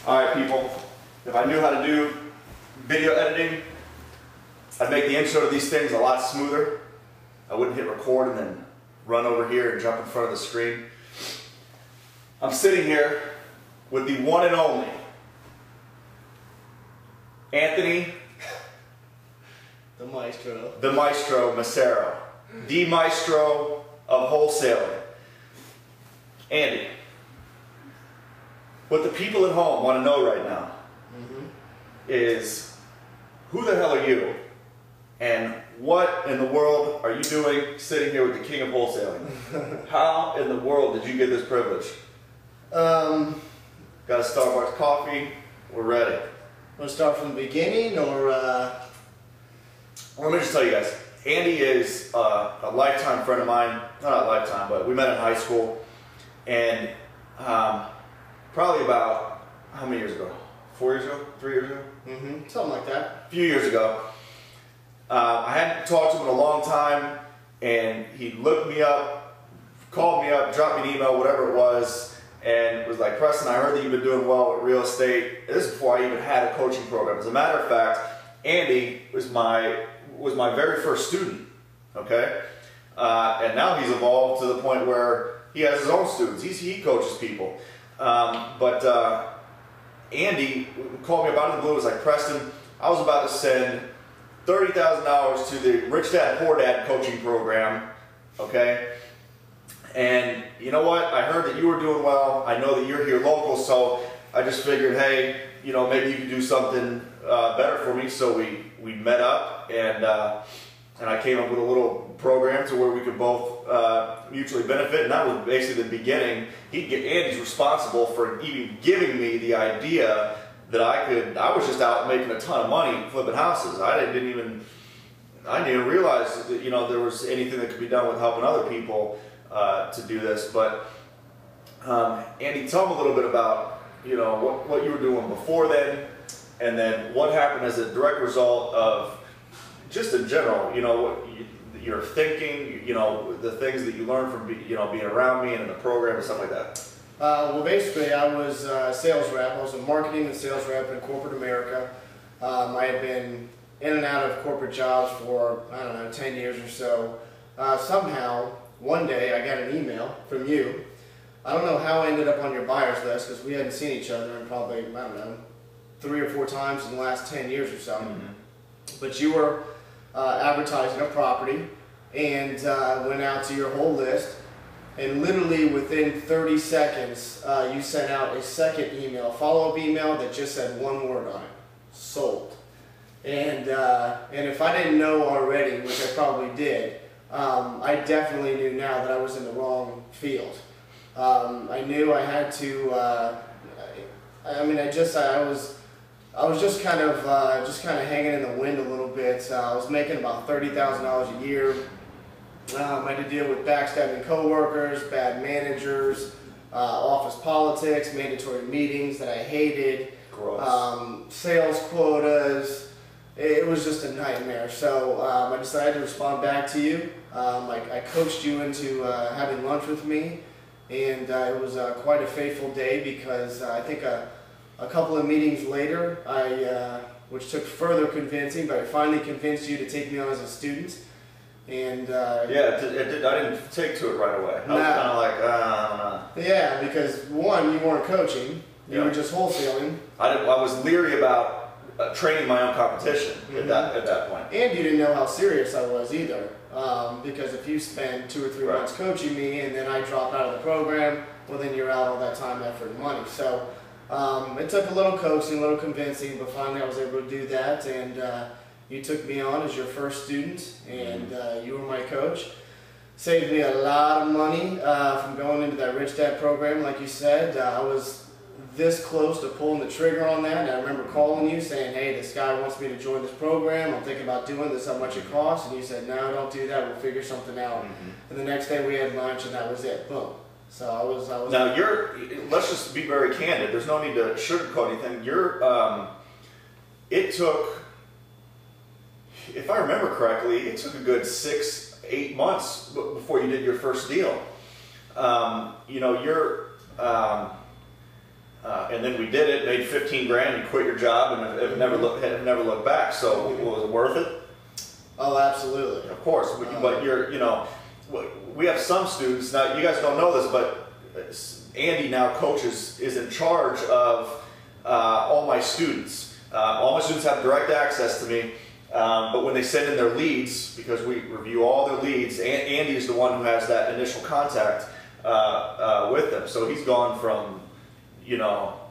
Alright people, if I knew how to do video editing, I'd make the intro to these things a lot smoother. I wouldn't hit record and then run over here and jump in front of the screen. I'm sitting here with the one and only Anthony the Maestro Macero, the Maestro of wholesaling. Andy, what the people at home want to know right now is, who the hell are you? And what in the world are you doing sitting here with the king of wholesaling? How in the world did you get this privilege? Got a Starbucks coffee, we're ready. Want to start from the beginning, or Let me just tell you guys, Andy is a lifetime friend of mine. Not a lifetime, but we met in high school. And probably about, how many years ago? 4 years ago? 3 years ago? something like that. A few years ago. I hadn't talked to him in a long time, and he looked me up, called me up, dropped me an email, whatever it was, and was like, Preston, I heard that you've been doing well with real estate. This is before I even had a coaching program. As a matter of fact, Andy was my very first student, okay? And now he's evolved to the point where he has his own students. He coaches people. Andy called me about it in the blue. It was like, Preston, I was about to send $30,000 to the Rich Dad Poor Dad coaching program, okay? And you know what? I heard that you were doing well. I know that you're here local, so I just figured, hey, you know, maybe you could do something better for me. So we met up, and I came up with a little program to where we could both mutually benefit, and that was basically the beginning. Andy's responsible for even giving me the idea that I was just out making a ton of money flipping houses. I didn't even realize that, you know, there was anything that could be done with helping other people to do this. But Andy, tell them a little bit about, you know, what you were doing before then, and then what happened as a direct result of, just in general, you know, what you're thinking, you know, the things that you learned from, you know, being around me and in the program and stuff like that. Well, basically, I was a sales rep. I was a marketing and sales rep in corporate America. I had been in and out of corporate jobs for, I don't know, 10 years or so. Somehow, one day, I got an email from you. I don't know how I ended up on your buyers list, because we hadn't seen each other in probably, I don't know, 3 or 4 times in the last 10 years or so. But you were advertising a property, and went out to your whole list. And literally within 30 seconds, you sent out a second email, a follow-up email that just said one word on it: sold. And if I didn't know already, which I probably did, I definitely knew now that I was in the wrong field. I knew I had to. I was just kind of hanging in the wind a little bit. I was making about $30,000 a year. I had to deal with backstabbing coworkers, bad managers, office politics, mandatory meetings that I hated, sales quotas. It was just a nightmare. So I decided to respond back to you. I coached you into having lunch with me, and it was quite a fateful day, because I think a couple of meetings later, which took further convincing, but I finally convinced you to take me on as a student. And yeah, I didn't take to it right away. I was kind of like, I don't know. Yeah, because one, you weren't coaching; you were just wholesaling. I was leery about training my own competition at that point. And you didn't know how serious I was either, because if you spend 2 or 3 months coaching me and then I drop out of the program, well, then you're out all that time, effort, and money. So it took a little coaching, a little convincing, but finally I was able to do that, and you took me on as your first student, and you were my coach. Saved me a lot of money from going into that Rich Dad program, like you said. I was this close to pulling the trigger on that, and I remember calling you saying, hey, this guy wants me to join this program. I'm thinking about doing this, how much it costs. And you said, no, don't do that. We'll figure something out. And the next day we had lunch, and that was it. Boom. So I was. Now let's just be very candid. There's no need to sugarcoat anything. It took, if I remember correctly, it took a good 6-8 months before you did your first deal. You know, and then we did it, made 15 grand, you quit your job, and have never looked back. So was it worth it? Oh, absolutely. Of course, but we have some students, now you guys don't know this, but Andy now is in charge of all my students. All my students have direct access to me, but when they send in their leads, because we review all their leads, Andy is the one who has that initial contact with them. So he's gone from,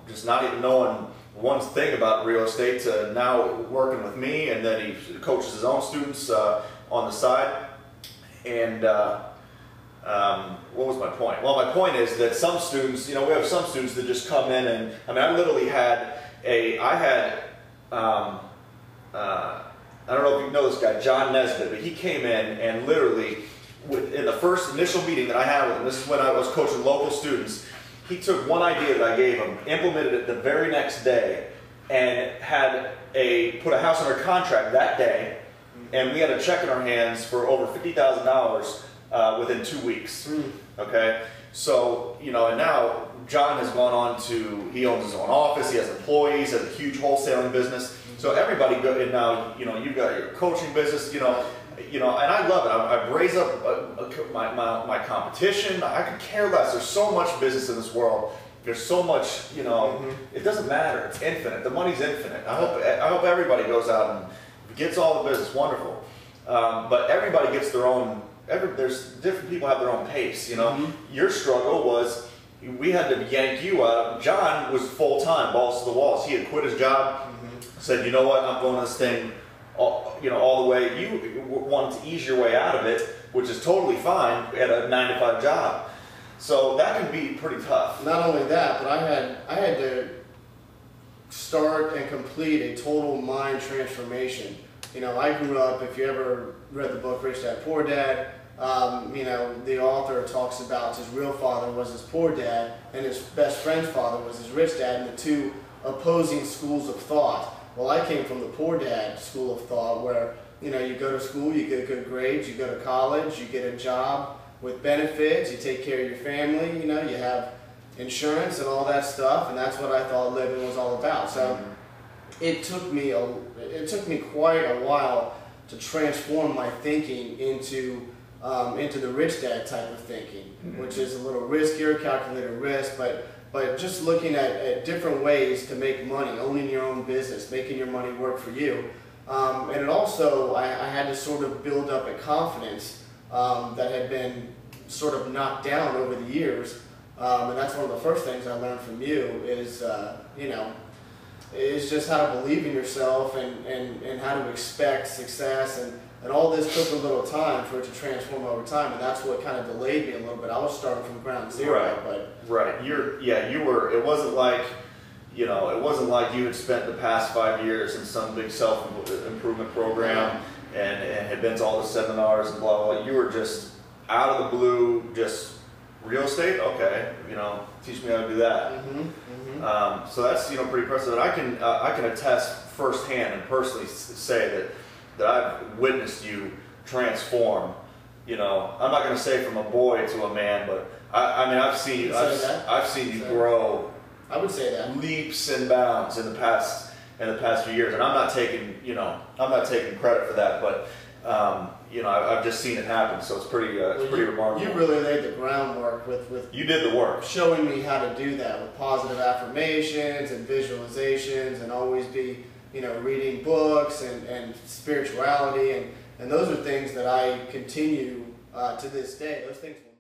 just not even knowing one thing about real estate to now working with me, and then he coaches his own students on the side. And what was my point? Well, my point is that some students, we have some students that just come in and, I literally had I don't know if you know this guy, John Nesbitt, but he came in and literally, in the first initial meeting that I had with him, this is when I was coaching local students, he took one idea that I gave him, implemented it the very next day, and put a house under contract that day, and we had a check in our hands for over $50,000 within 2 weeks. Okay, so and now John has gone on to, he owns his own office, he has employees, has a huge wholesaling business. So everybody and now you've got your coaching business, and I love it. I've raised up my competition. I could care less. There's so much business in this world. There's so much, it doesn't matter. It's infinite. The money's infinite. I hope everybody goes out and gets all the business. Wonderful. But everybody gets their own. There's different people have their own pace. Your struggle was we had to yank you out. John was full time, balls to the walls. He had quit his job. Said, you know what, I'm going to this thing, all the way. You wanted to ease your way out of it, which is totally fine at a 9-to-5 job. So that can be pretty tough. Not only that, but I had to start and complete a total mind transformation. I grew up, if you ever read the book Rich Dad, Poor Dad, the author talks about his real father was his poor dad, and his best friend's father was his rich dad, and the two opposing schools of thought. Well, I came from the poor dad school of thought where, you go to school, you get good grades, you go to college, you get a job with benefits, you take care of your family, you have insurance and all that stuff, and that's what I thought living was all about. So it took me quite a while to transform my thinking into the rich dad type of thinking, which is a little riskier, calculated risk, but just looking at different ways to make money, owning your own business, making your money work for you. And it also, I had to sort of build up a confidence that had been sort of knocked down over the years. And that's one of the first things I learned from you is, is just how to believe in yourself and how to expect success. And all this took a little time for it to transform over time, and that's what kind of delayed me a little bit. I was starting from ground zero, Right. You were. It wasn't like, you had spent the past 5 years in some big self-improvement program and had been to all the seminars and blah, blah, blah. You were just out of the blue, just real estate? Okay, teach me how to do that. So that's, pretty impressive. And I can attest firsthand and personally say that I've witnessed you transform. I'm not going to say from a boy to a man, but I've seen you grow. I would say that leaps and bounds in the past few years, and I'm not taking credit for that, but I've just seen it happen, so it's pretty remarkable. You really laid the groundwork with you did the work, showing me how to do that with positive affirmations and visualizations, and always be reading books and spirituality, and those are things that I continue to this day. Those things will